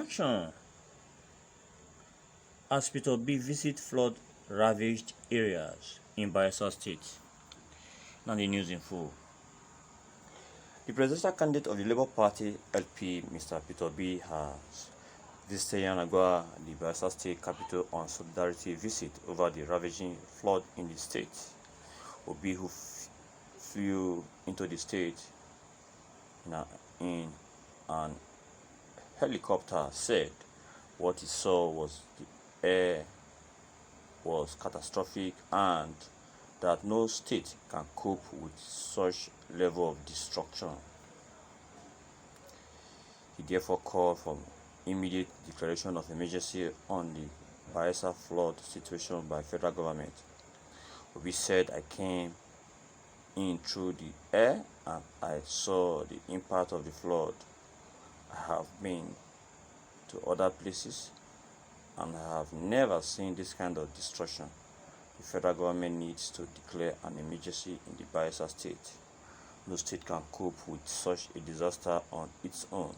action as Peter B visit flood-ravaged areas in Bayelsa State. Now the news in full. The presidential candidate of the Labour Party LP, Mr. Peter B, has visited Yanagwa, the Bayelsa State capital, on solidarity visit over the ravaging flood in the state. Obi, who flew into the state in an helicopter, said what he saw was the air was catastrophic and that no state can cope with such level of destruction. He therefore called for immediate declaration of emergency on the Bayelsa flood situation by federal government. Obi said, "I came in through the air and I saw the impact of the flood. I have been to other places and I have never seen this kind of destruction. The federal government needs to declare an emergency in the Bayelsa state. No state can cope with such a disaster on its own.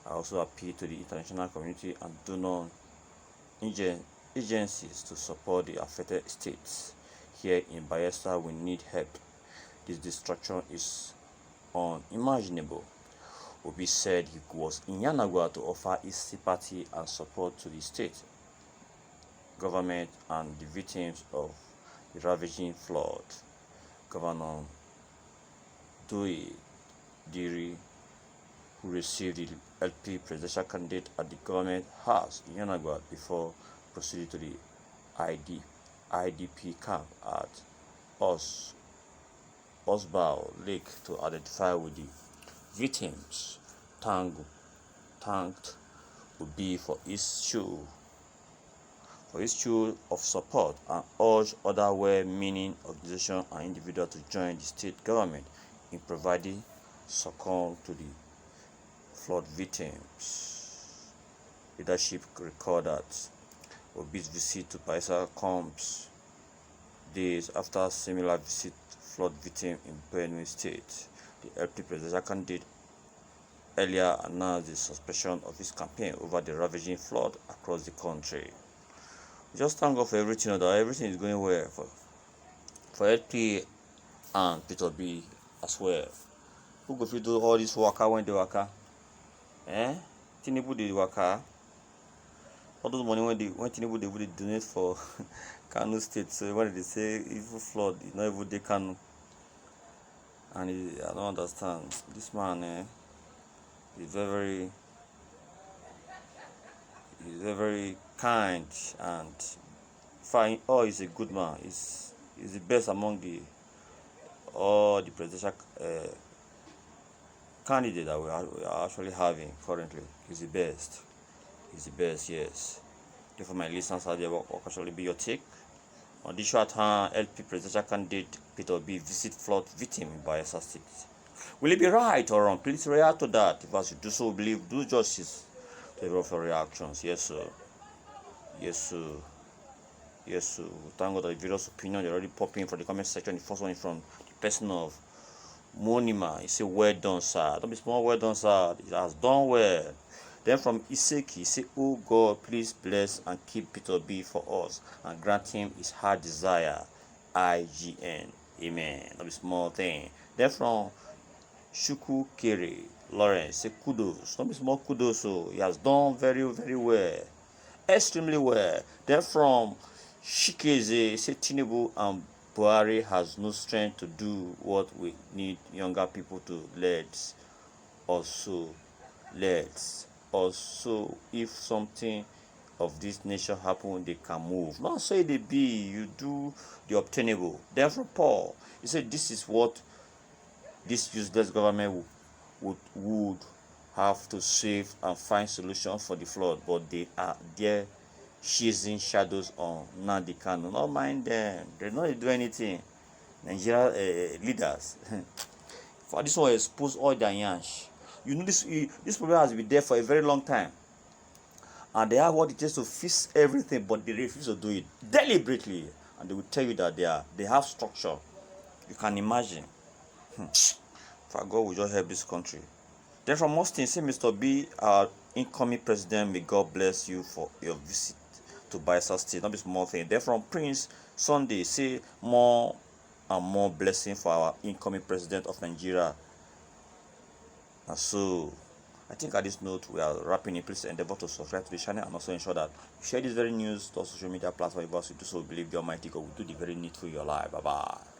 I also appeal to the international community and donor agencies to support the affected states. Here in Bayelsa, we need help. This destruction is unimaginable." Obi said he was in Yanagwa to offer his sympathy and support to the state government and the victims of the ravaging flood. Governor Doi Diri, who received the LP presidential candidate at the government house in Yanagwa before proceeding to the IDP camp at Osbao Lake to identify with the victims, thanked Obi for his show of support and urged other well-meaning organizations and individuals to join the state government in providing succor to the flood victims. Leadership recalled that Obi's visit to Bayelsa comes days after a similar visit to flood victims in Benue State. The LP presidential candidate earlier announced the suspension of his campaign over the ravaging flood across the country. Just thank God for everything, that everything is going well for LP and Peter B as well. Who go fit do all this waka when they waka? Tinubu dey waka. All those money when Tinubu they donate for Kano State. So when they say evil flood, it's not even they Kano. And I don't understand. This man is very kind and fine. He's a good man. He's the best among all the presidential candidate that we are actually having currently. He's the best. Yes. Therefore, my listeners out there, what actually be your take on this short LP presidential candidate Peter B visit flood victim in Bayelsa State? Will it be right or wrong? Please react to that. If as you do so, believe, do justice to every of your reactions. Yes, sir. Thank God that the various opinions are already popping from the comment section. The first one is from the person of Monima. He said, "Well done, sir." Don't be small, well done, sir. It has done well. Then from Iseki, he said, "Oh God, please bless and keep Peter B for us and grant him his heart desire. IGN. Amen." Don't be small thing. Then from Shuku Kere Lawrence, say kudos. Don't be small, kudos. So he has done very, very well. Extremely well. Then from Shikeze, say Tinubu and Buhari has no strength to do what we need younger people to lead. Also, if something of this nature happen, they can move. Not say they be, you do the obtainable. Then from Paul, he said this is what this useless government would have to save and find solutions for the flood, but they are there chasing shadows on Nnamdi Kanu. Not mind them, they don't do anything. Nigeria leaders for this one expose all their yansh. You know this problem has been there for a very long time, and they have what it takes to fix everything, but they refuse to do it deliberately, and they will tell you that they have structure. You can imagine. For God will just help this country. Then from Austin, say Mr. B, our incoming president, may God bless you for your visit to Bayelsa State. Not be small thing. Then from Prince Sunday, say more and more blessing for our incoming president of Nigeria. And so, I think at this note, we are wrapping it. Please endeavor to subscribe to the channel and also ensure that you share this very news to social media platforms. If you do so, believe the Almighty God will do the very needful in your life. Bye bye.